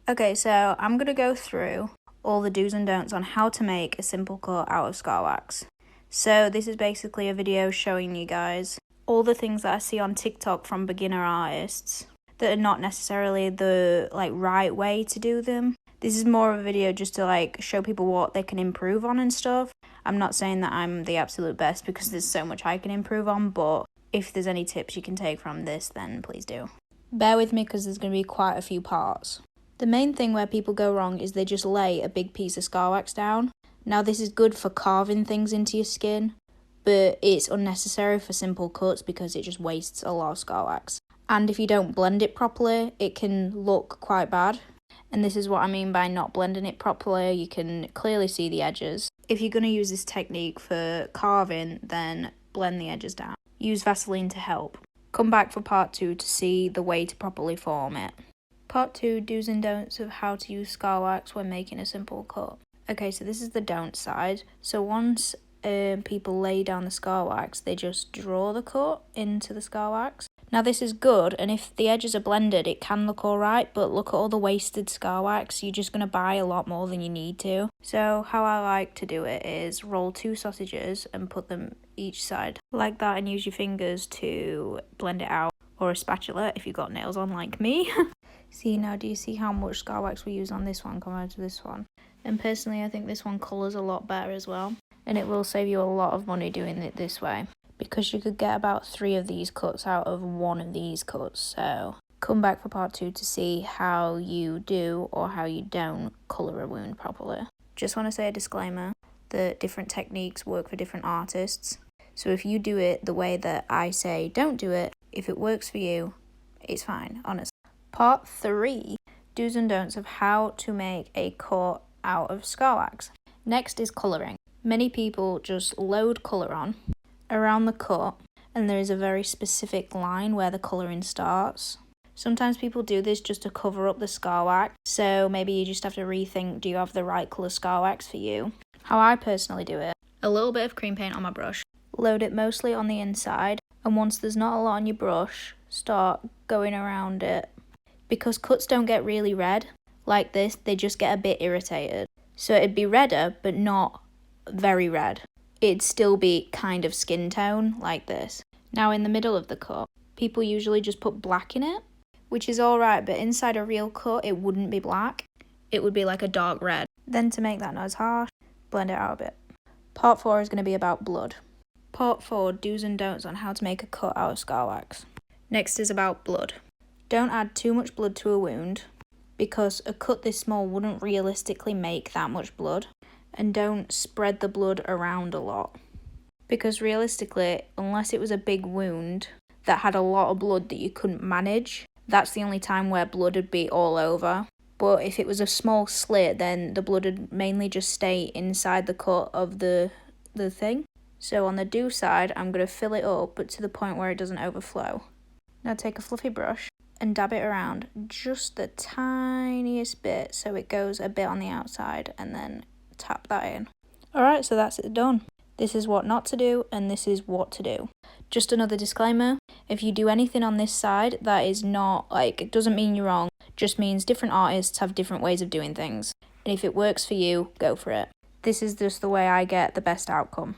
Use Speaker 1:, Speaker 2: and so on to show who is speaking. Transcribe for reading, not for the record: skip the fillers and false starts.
Speaker 1: Okay, so I'm going to go through all the do's and don'ts on how to make a simple cut out of scar wax. So this is basically a video showing you guys all the things that I see on TikTok from beginner artists that are not necessarily the right way to do them. This is more of a video just to show people what they can improve on and stuff. I'm not saying that I'm the absolute best because there's so much I can improve on, but if there's any tips you can take from this, then please do. Bear with me because there's going to be quite a few parts. The main thing where people go wrong is they just lay a big piece of scar wax down. Now this is good for carving things into your skin, but it's unnecessary for simple cuts because it just wastes a lot of scar wax. And if you don't blend it properly, it can look quite bad. And this is what I mean by not blending it properly. You can clearly see the edges. If you're going to use this technique for carving, then blend the edges down. Use Vaseline to help. Come back for part 2 to see the way to properly form it. Part 2, do's and don'ts of how to use scar wax when making a simple cut. Okay, so this is the don't side. So once people lay down the scar wax, they just draw the cut into the scar wax. Now this is good, and if the edges are blended, it can look alright, but look at all the wasted scar wax. You're just going to buy a lot more than you need to. So how I like to do it is roll 2 sausages and put them each side like that and use your fingers to blend it out, or a spatula if you've got nails on like me. See, now do you see how much scar wax we use on this one compared to this one? And personally I think this one colours a lot better as well, and it will save you a lot of money doing it this way, because you could get about 3 of these cuts out of 1 of these cuts. So come back for part 2 to see how you do or how you don't colour a wound properly. Just want to say a disclaimer that different techniques work for different artists. So if you do it the way that I say don't do it, if it works for you, it's fine, honestly. Part 3, do's and don'ts of how to make a cut out of scar wax. Next is colouring. Many people just load colour on around the cut, and there is a very specific line where the colouring starts. Sometimes people do this just to cover up the scar wax, so maybe you just have to rethink, do you have the right colour scar wax for you? How I personally do it, a little bit of cream paint on my brush, load it mostly on the inside, and once there's not a lot on your brush, start going around it. Because cuts don't get really red like this, they just get a bit irritated. So it'd be redder, but not very red. It'd still be kind of skin tone like this. Now in the middle of the cut, people usually just put black in it, which is alright, but inside a real cut it wouldn't be black. It would be like a dark red. Then to make that not as harsh, blend it out a bit. Part 4 is going to be about blood. Part 4, do's and don'ts on how to make a cut out of scar wax. Next is about blood. Don't add too much blood to a wound, because a cut this small wouldn't realistically make that much blood. And don't spread the blood around a lot, because realistically, unless it was a big wound that had a lot of blood that you couldn't manage, that's the only time where blood would be all over. But if it was a small slit, then the blood would mainly just stay inside the cut of the thing. So on the do side, I'm going to fill it up, but to the point where it doesn't overflow. Now take a fluffy brush and dab it around just the tiniest bit so it goes a bit on the outside, and then tap that in. Alright, so that's it done. This is what not to do, and this is what to do. Just another disclaimer, if you do anything on this side that is not, it doesn't mean you're wrong, just means different artists have different ways of doing things. And if it works for you, go for it. This is just the way I get the best outcome.